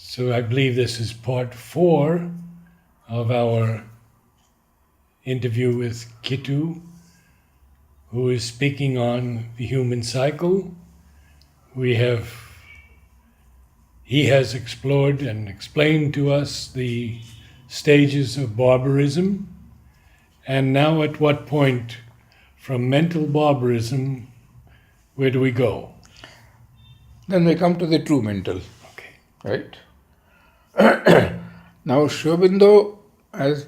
So I believe this is part 4 of our interview with Kittu, who is speaking on the human cycle. He has explored and explained to us the stages of barbarism, and now at what point from mental barbarism, where do we go? Then we come to the true mental, Okay. right? Now, Aurobindo has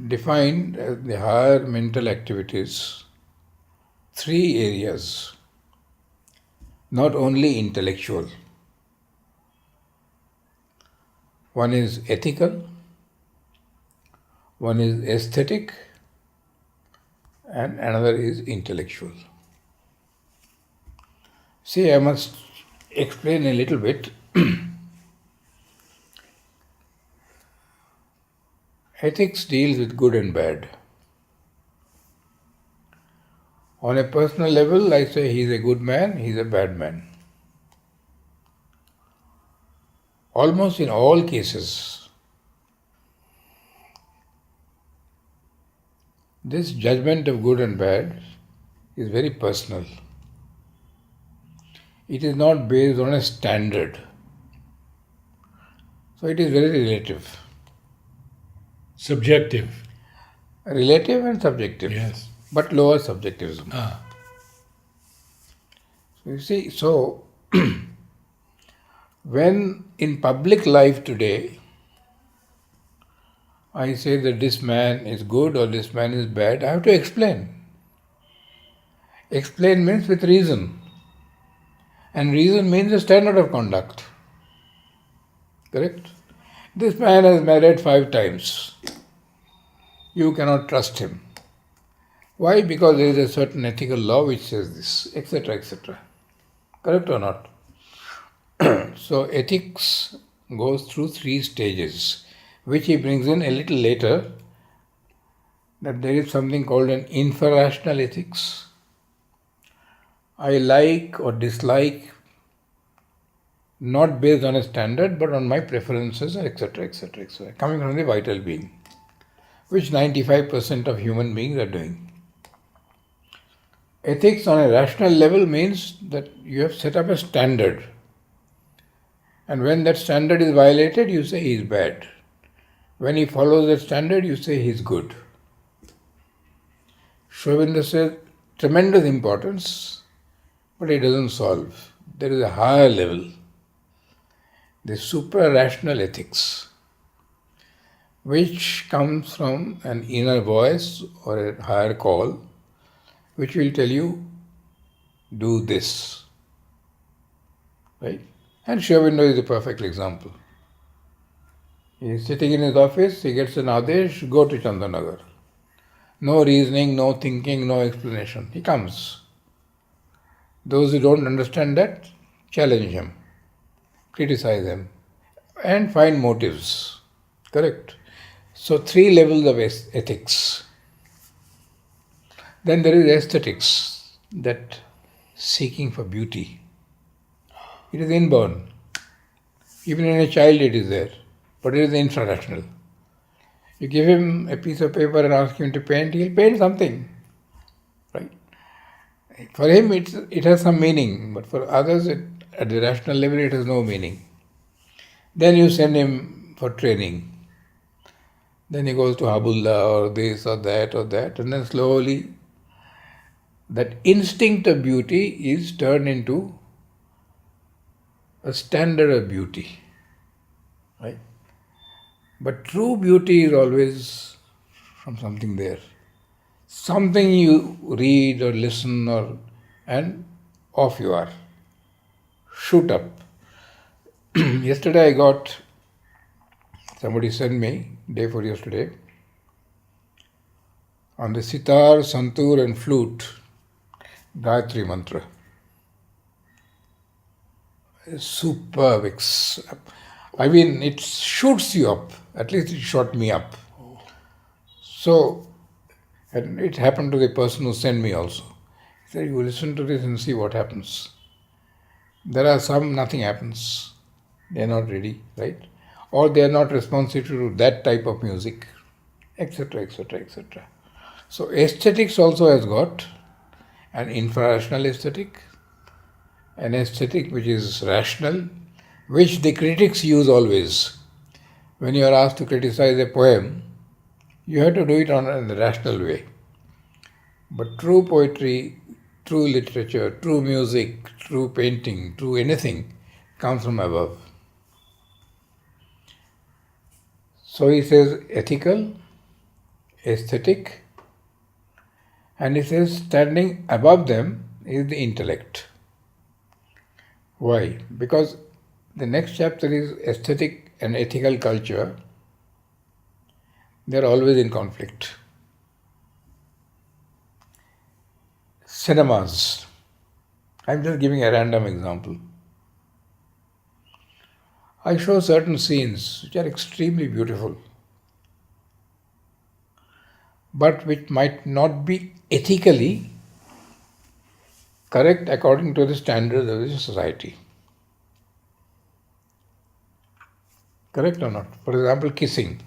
defined as the higher mental activities 3 areas, not only intellectual. One is ethical, one is aesthetic, and another is intellectual. See, I must explain a little bit. Ethics deals with good and bad. On a personal level, I say he's a good man, he's a bad man. Almost in all cases, this judgment of good and bad is very personal. It is not based on a standard. So it is very relative. Subjective. Relative and subjective. Yes. But lower subjectivism. So you see, so when in public life today, I say that this man is good or this man is bad, I have to explain. Explain means with reason. And reason means a standard of conduct. Correct? This man has married 5 times. You cannot trust him. Why? Because there is a certain ethical law which says this, etc., etc. Correct or not? So ethics goes through 3 stages, which he brings in a little later, that there is something called an infrarational ethics. I like or dislike not based on a standard but on my preferences, etc., etc., etc., coming from the vital being, which 95% of human beings are doing. Ethics on a rational level means that you have set up a standard. And when that standard is violated, you say he is bad. When he follows that standard, you say he is good. Aurobindo says tremendous importance, but it doesn't solve. There is a higher level, the supra-rational ethics, which comes from an inner voice or a higher call, which will tell you, do this. Right? And Aurobindo is a perfect example. He is sitting in his office, he gets an adesh, go to Chandanagar. No reasoning, no thinking, no explanation. He comes. Those who don't understand that, challenge him, criticize him, and find motives. Correct? So 3 levels of ethics. Then there is aesthetics, that seeking for beauty. It is inborn. Even in a child it is there, but it is infrarational. You give him a piece of paper and ask him to paint, he'll paint something. Right? For him it has some meaning, but for others at the rational level it has no meaning. Then you send him for training. Then he goes to Habulla or this or that, and then slowly that instinct of beauty is turned into a standard of beauty. Right? But true beauty is always from something there. Something you read or listen and off you are. Shoot up. Yesterday I got, somebody sent me, day for yesterday, on the sitar, santoor and flute, Gayatri mantra. Superb. I mean, it shoots you up. At least it shot me up. So, and it happened to the person who sent me also. He said, you listen to this and see what happens. There are some, nothing happens. They are not ready, right? Or they are not responsive to that type of music, etc., etc., etc. So aesthetics also has got an infrarational aesthetic, an aesthetic which is rational, which the critics use always. When you are asked to criticize a poem, you have to do it on a rational way. But true poetry, true literature, true music, true painting, true anything comes from above. So he says ethical, aesthetic, and he says standing above them is the intellect. Why? Because the next chapter is aesthetic and ethical culture. They are always in conflict. Cinemas. I'm just giving a random example. I show certain scenes which are extremely beautiful, but which might not be ethically correct according to the standards of the society. Correct or not? For example, kissing.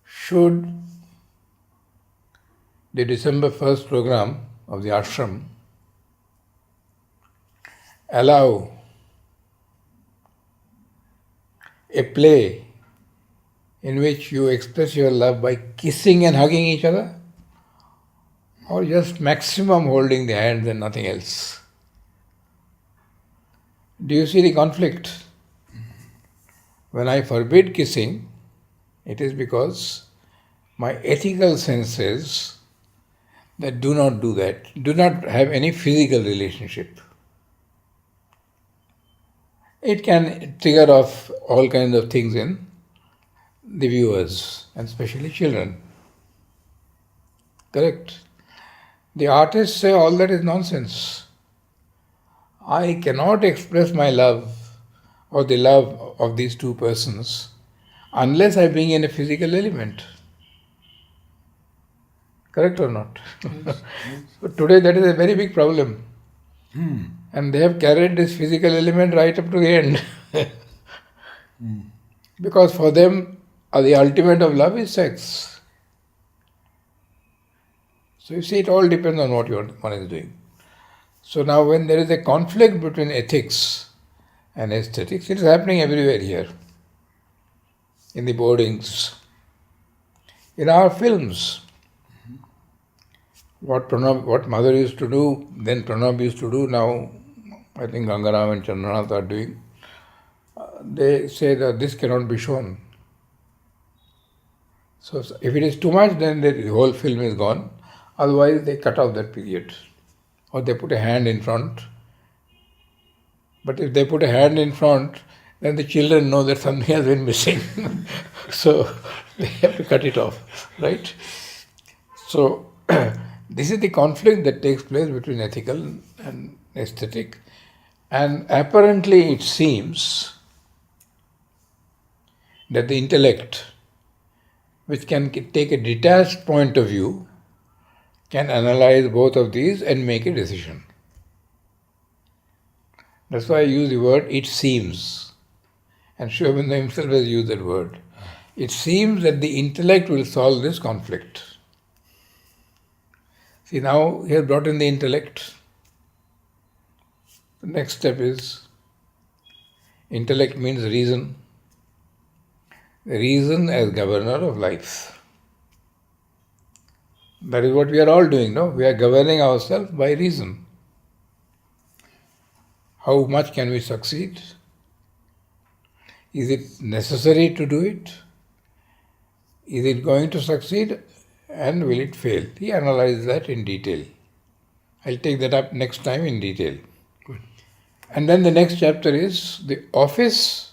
Should the December 1st program of the ashram allow a play in which you express your love by kissing and hugging each other? Or just maximum holding the hands and nothing else? Do you see the conflict? When I forbid kissing, it is because my ethical sense says that do not do that. Do not have any physical relationship. It can trigger off all kinds of things in the viewers, and especially children. Correct? The artists say all that is nonsense. I cannot express my love or the love of these two persons unless I bring in a physical element. Correct or not? Yes. But today that is a very big problem. And they have carried this physical element right up to the end. Because for them, the ultimate of love is sex. So you see, it all depends on what one is doing. So now when there is a conflict between ethics and aesthetics, it is happening everywhere here. In the boardings, in our films. What mother used to do, then Pranab used to do, now I think Gangaram and Chandranath are doing. They say that this cannot be shown. So if it is too much, then the whole film is gone. Otherwise, they cut off that period. Or they put a hand in front. But if they put a hand in front, then the children know that something has been missing. So they have to cut it off, right? So this is the conflict that takes place between ethical and aesthetic. And apparently it seems that the intellect, which can take a detached point of view, can analyze both of these and make a decision. That's why I use the word it seems. And Sri Aurobindo himself has used that word. It seems that the intellect will solve this conflict. See, now he has brought in the intellect. The next step is intellect means reason. Reason as governor of life. That is what we are all doing, no? We are governing ourselves by reason. How much can we succeed? Is it necessary to do it? Is it going to succeed? And will it fail? He analyzes that in detail. I'll take that up next time in detail. Good. And then the next chapter is the office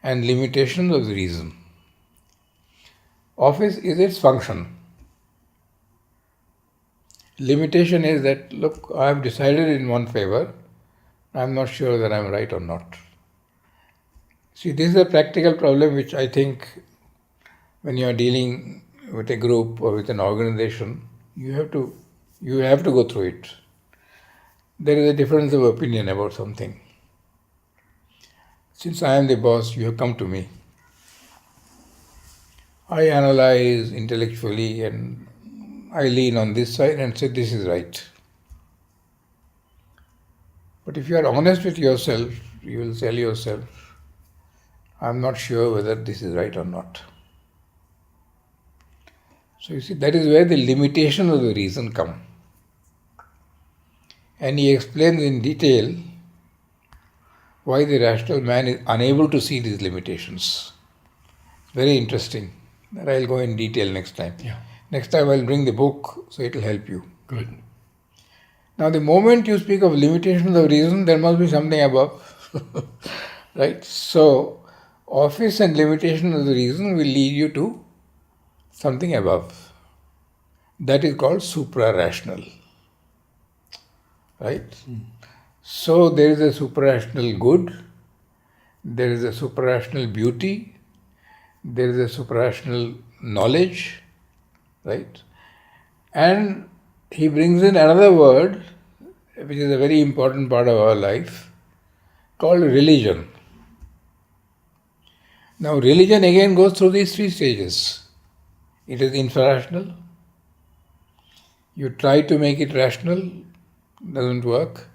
and limitations of the reason. Office is its function. Limitation is that, look, I have decided in one favor, I am not sure that I am right or not. See, this is a practical problem which I think when you are dealing with a group or with an organization, you have to go through it. there is a difference of opinion about something. Since I am the boss, you have come to me. I analyze intellectually and I lean on this side and say this is right. But if you are honest with yourself, you will tell yourself, I'm not sure whether this is right or not. So you see, that is where the limitation of the reason come. And he explains in detail why the rational man is unable to see these limitations. Very interesting. That I'll go in detail next time. Yeah. Next time I'll bring the book, so it will help you. Good. Now the moment you speak of limitations of reason, there must be something above. Right? So, office and limitation of the reason will lead you to something above. That is called supra-rational. Right? So there is a supra-rational good, there is a supra-rational beauty, there is a supra-rational knowledge, right? And he brings in another word, which is a very important part of our life, called religion. Now religion again goes through these three stages. It is infra-rational. You try to make it rational, doesn't work.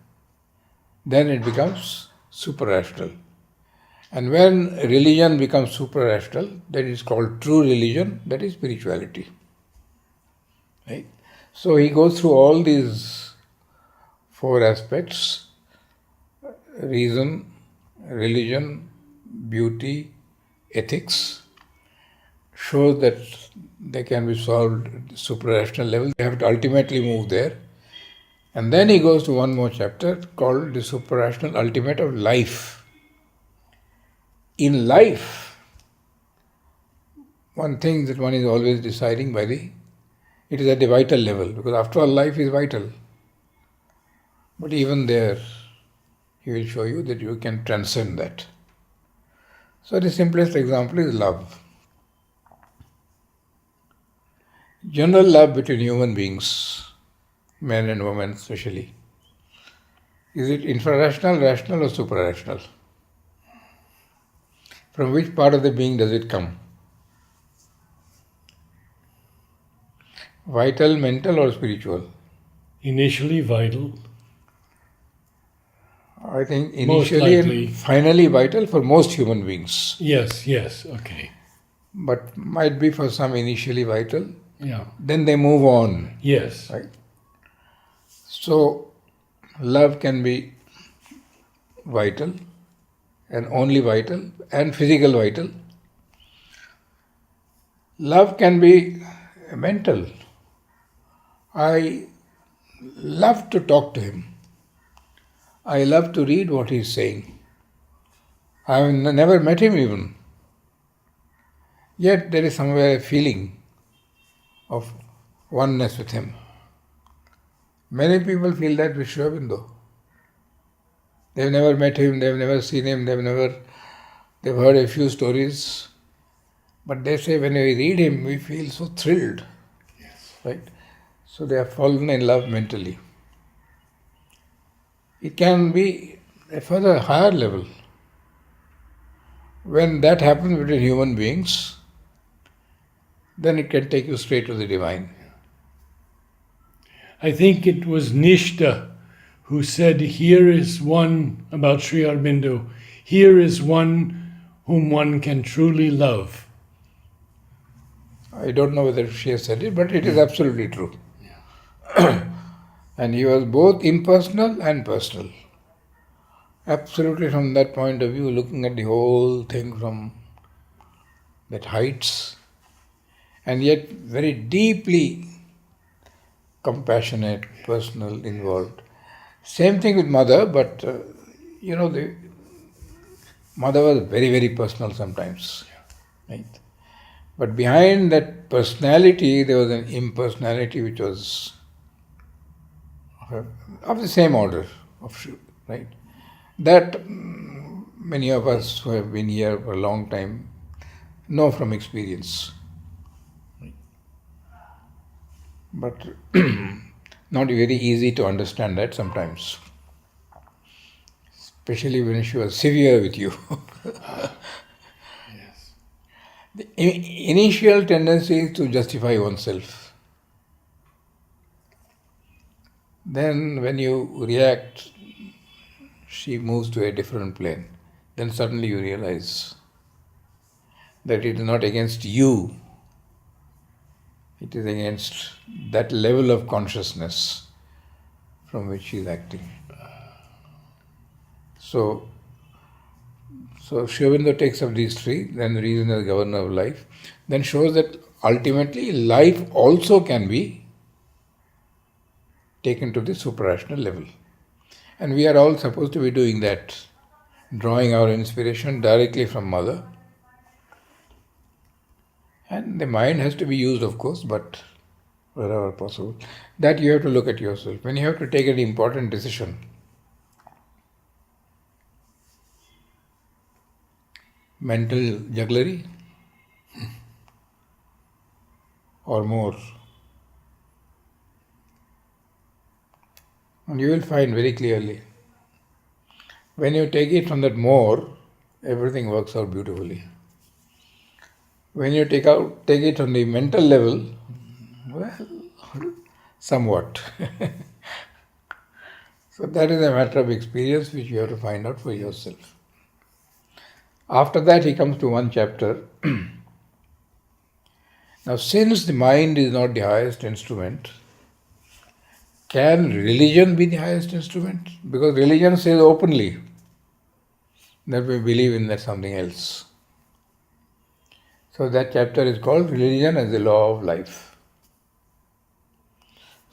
Then it becomes super-rational. And when religion becomes super-rational, that is called true religion, that is spirituality. Right? So he goes through all these four aspects: reason, religion, beauty, ethics, shows that they can be solved at the super-rational level. They have to ultimately move there. And then he goes to one more chapter called the super-rational ultimate of life. In life, one thing that one is always deciding it is at the vital level, because after all, life is vital. But even there, he will show you that you can transcend that. So the simplest example is love. General love between human beings, men and women especially. Is it infra-rational, rational or supra-rational? From which part of the being does it come? Vital, mental or spiritual? Initially vital. I think Most initially likely. and finally vital for most human beings. Yes, okay. But might be for some initially vital. Yeah. Then they move on. Yes. Right? So, love can be vital and only vital and physical vital. Love can be mental. I love to talk to him. I love to read what he is saying. I have never met him even. Yet there is somewhere a feeling of oneness with him. Many people feel that with Aurobindo. They've never met him, they've never seen him, they've heard a few stories. But they say when we read him, we feel so thrilled. Yes. Right? So they have fallen in love mentally. It can be a further higher level. When that happens between human beings, then it can take you straight to the divine. I think it was Nishta who said, here is one, about Sri Aurobindo, here is one whom one can truly love. I don't know whether she has said it, but it is absolutely true. And he was both impersonal and personal. Absolutely from that point of view, looking at the whole thing from that heights, and yet very deeply compassionate, personal, involved. Same thing with mother, but the mother was very, very personal sometimes. Right? But behind that personality, there was an impersonality which was of the same order, right? That many of us who have been here for a long time know from experience. But not very easy to understand that sometimes. especially when she was severe with you. Yes. The initial tendency is to justify oneself. Then, when you react, she moves to a different plane. Then suddenly you realize that it is not against you, it is against that level of consciousness from which she is acting. So, Aurobindo takes up these three, then the reason as governor of life, then shows that ultimately life also can be taken to the suprarational level. And we are all supposed to be doing that, drawing our inspiration directly from Mother. And the mind has to be used, of course, but wherever possible. That you have to look at yourself. When you have to take an important decision, mental jugglery or more. And you will find very clearly, when you take it from that more, everything works out beautifully. When you take it on the mental level, well, somewhat. So that is a matter of experience which you have to find out for yourself. After that he comes to one chapter. Now since the mind is not the highest instrument, can religion be the highest instrument? Because religion says openly that we believe in that something else. So that chapter is called Religion as the Law of Life.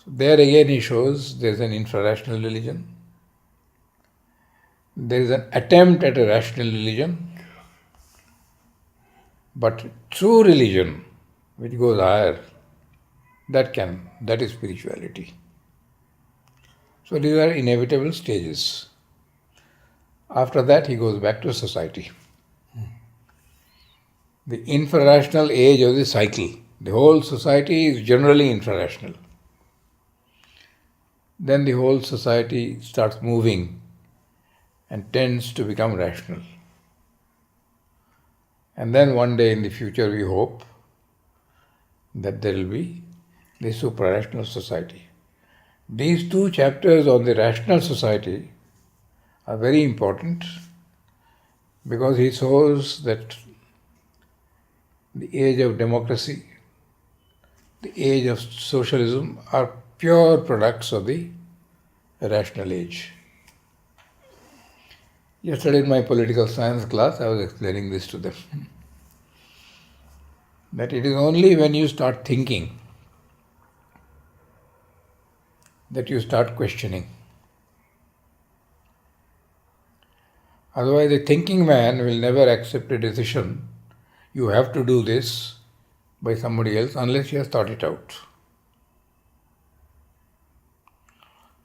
So there again he shows there is an infrarational religion. There is an attempt at a rational religion. But true religion, which goes higher, that is spirituality. So these are inevitable stages. After that he goes back to society. The infrarational age of the cycle. The whole society is generally infrarational. Then the whole society starts moving and tends to become rational. And then one day in the future we hope that there will be the suprarational society. These two chapters on the rational society are very important because he shows that the age of democracy, the age of socialism are pure products of the rational age. Yesterday in my political science class, I was explaining this to them. That it is only when you start thinking that you start questioning. Otherwise, a thinking man will never accept a decision. You have to do this by somebody else unless he has thought it out.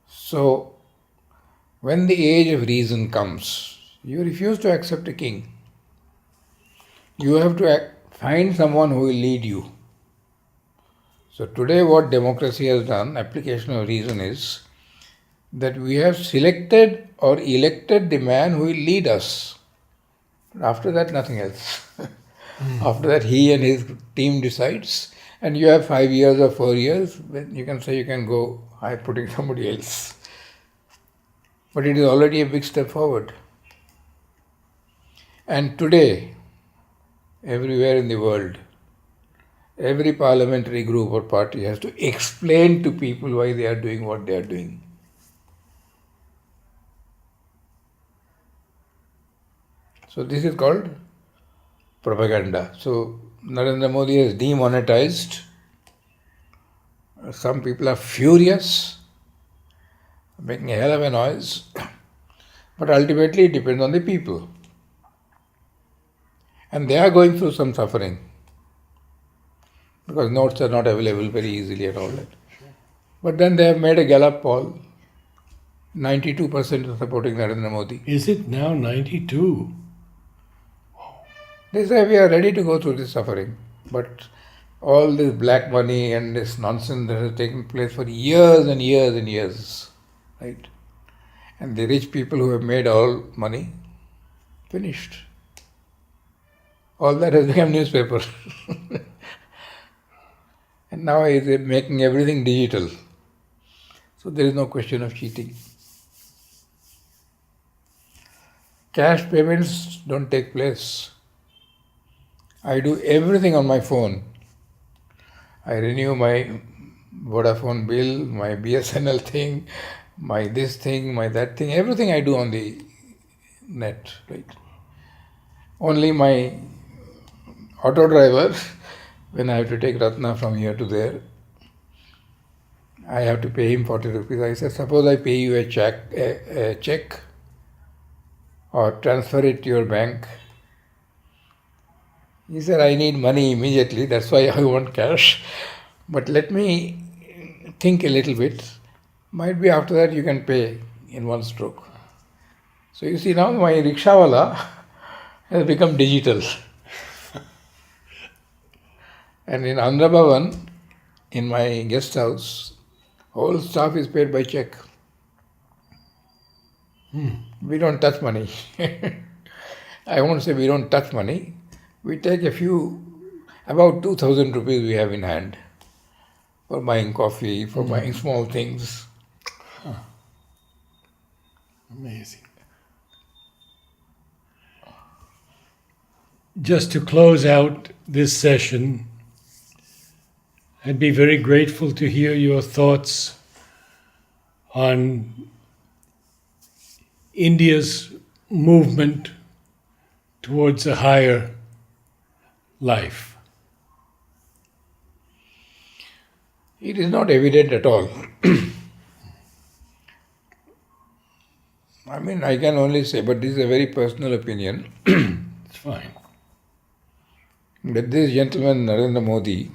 So, when the age of reason comes, you refuse to accept a king. You have to find someone who will lead you. So today what democracy has done, application of reason, is that we have selected or elected the man who will lead us. After that, nothing else. After that, he and his team decides, and you have 5 years or 4 years, then you can say you can go high putting somebody else. But it is already a big step forward. And today, everywhere in the world, every parliamentary group or party has to explain to people why they are doing what they are doing. So this is called propaganda. So Narendra Modi has demonetized. Some people are furious, making a hell of a noise. But ultimately it depends on the people. And they are going through some suffering. Because notes are not available very easily and all that. But then they have made a Gallup poll. 92% are supporting Narendra Modi. Is it now 92? They say we are ready to go through this suffering. But all this black money and this nonsense that has taken place for years and years and years, right? And the rich people who have made all money, finished. All that has become newspaper. And now he is making everything digital. So there is no question of cheating. Cash payments don't take place. I do everything on my phone. I renew my Vodafone bill, my BSNL thing, my this thing, my that thing, everything I do on the net, right? Only my auto driver, when I have to take Ratna from here to there, I have to pay him 40 rupees. I said, suppose I pay you a check or transfer it to your bank. He said, I need money immediately, that's why I want cash. But let me think a little bit. Might be after that you can pay in one stroke. So you see now my rickshawala has become digital. And in Andhra Bhavan, in my guest house, whole staff is paid by check. We don't touch money. I won't say we don't touch money. We take about 2,000 rupees we have in hand for buying coffee, for buying small things. Amazing. Just to close out this session, I'd be very grateful to hear your thoughts on India's movement towards a higher life. It is not evident at all. I mean, I can only say, but this is a very personal opinion, It's fine. that this gentleman, Narendra Modi,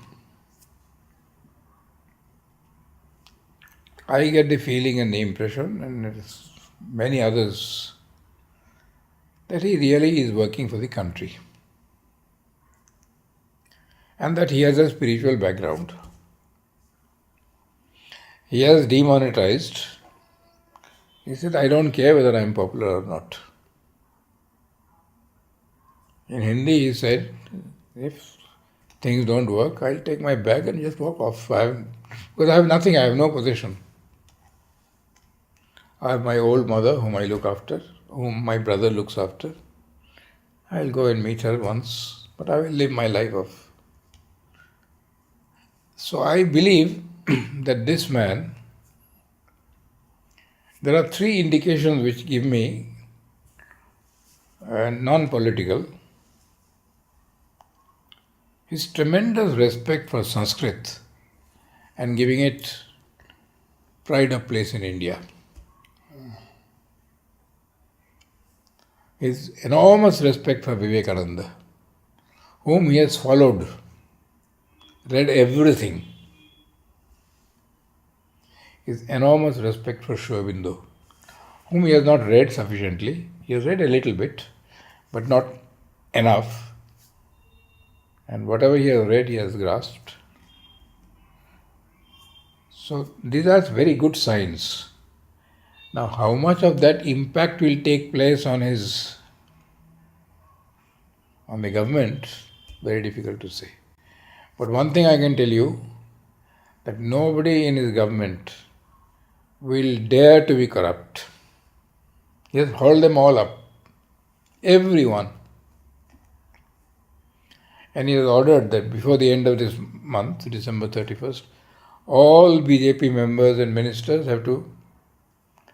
I get the feeling and the impression, and many others, that he really is working for the country. And that he has a spiritual background. He has demonetized. He said, I don't care whether I am popular or not. In Hindi he said, if things don't work, I'll take my bag and just walk off. Because I have nothing, I have no possession. I have my old mother whom I look after, whom my brother looks after. I'll go and meet her once, but I will live my life off. So I believe that this man, there are three indications which give me non-political. His tremendous respect for Sanskrit and giving it pride of place in India. His enormous respect for Vivekananda, whom he has followed, read everything. His enormous respect for Aurobindo, whom he has not read sufficiently. He has read a little bit, but not enough. And whatever he has read, he has grasped. So these are very good signs. Now, how much of that impact will take place on the government, very difficult to say. But one thing I can tell you, that nobody in his government will dare to be corrupt. He has hauled them all up, everyone. And he has ordered that before the end of this month, December 31st, all BJP members and ministers have to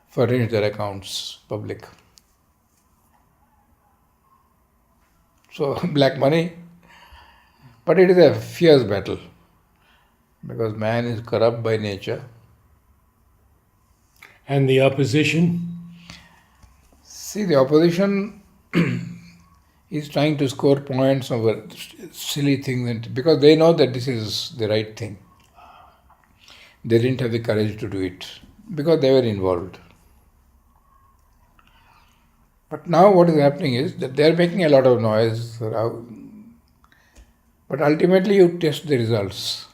furnish their accounts public. So, black money. But it is a fierce battle, because man is corrupt by nature. And the opposition? See, the opposition is trying to score points over silly things, because they know that this is the right thing. They didn't have the courage to do it, because they were involved. But now what is happening is that they are making a lot of noise, but ultimately you test the results.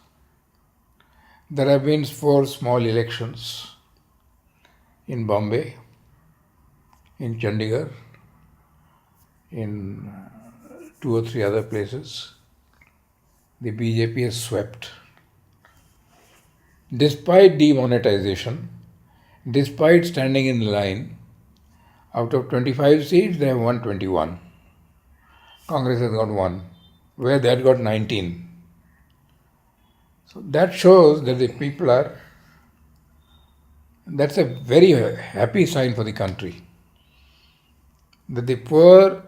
There have been 4 small elections in Bombay, in Chandigarh, in 2 or 3 other places. The BJP has swept. Despite demonetization, despite standing in line, out of 25 seats, they have won 21. Congress has got 1, where they had got 19. So that shows that the people are, that's a very happy sign for the country. That the poor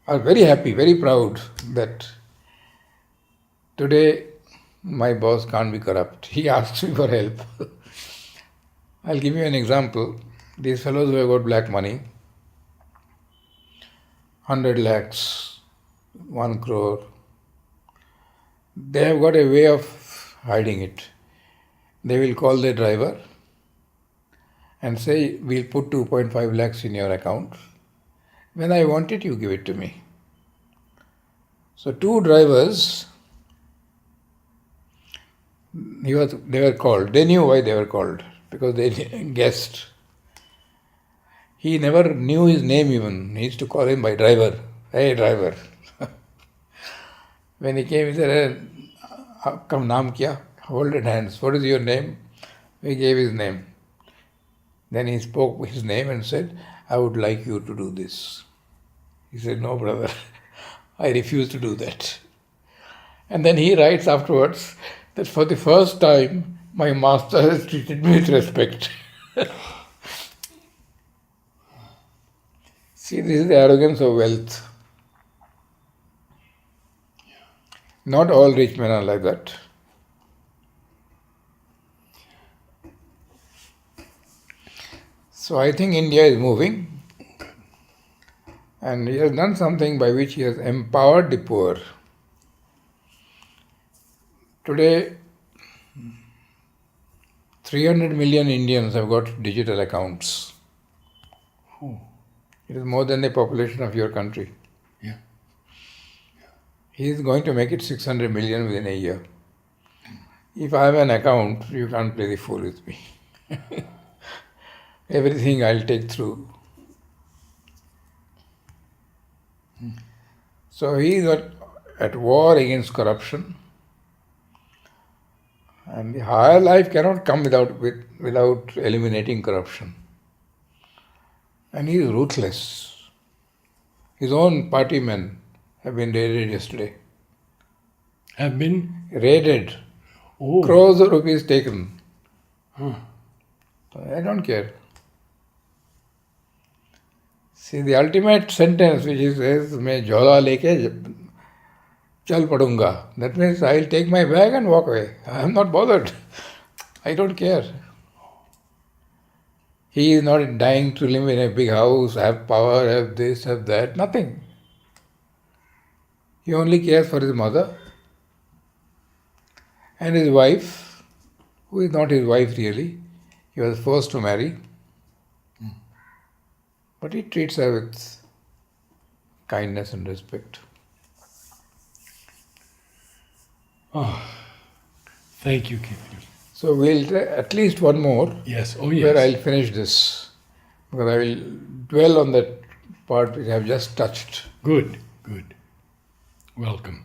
are very happy, very proud that today my boss can't be corrupt. He asks me for help. I'll give you an example. These fellows who have got black money, 100 lakhs, 1 crore, they have got a way of hiding it. They will call their driver and say, we'll put 2.5 lakhs in your account. When I want it, you give it to me. So 2 drivers, they were called. They knew why they were called, because they guessed. He never knew his name even. He used to call him by driver. Hey, driver. When he came, he said, "Come, naam kya?" Hold hands. What is your name? We gave his name. Then he spoke his name and said, I would like you to do this. He said, no, brother, I refuse to do that. And then he writes afterwards that for the first time, my master has treated me with respect. See, this is the arrogance of wealth. Not all rich men are like that. So I think India is moving, and he has done something by which he has empowered the poor. Today, 300 million Indians have got digital accounts. It is more than the population of your country. Yeah. He is going to make it 600 million within a year. If I have an account, you can't play the fool with me. Everything I'll take through. So he is at war against corruption. And the higher life cannot come without eliminating corruption. And he is ruthless. His own party men have been raided yesterday. Have been? Raided. Oh. Crores of rupees taken. Huh. I don't care. See, the ultimate sentence which is says, "Main jhola leke chal padunga." That means I'll take my bag and walk away. I am not bothered. I don't care. He is not dying to live in a big house, have power, have this, have that. Nothing. He only cares for his mother and his wife, who is not his wife really. He was forced to marry. But he treats her with kindness and respect. Oh, thank you, Kittu. So we'll try at least one more. Yes, oh yes. Where I'll finish this. Because I will dwell on that part which I have just touched. Good, good. Welcome.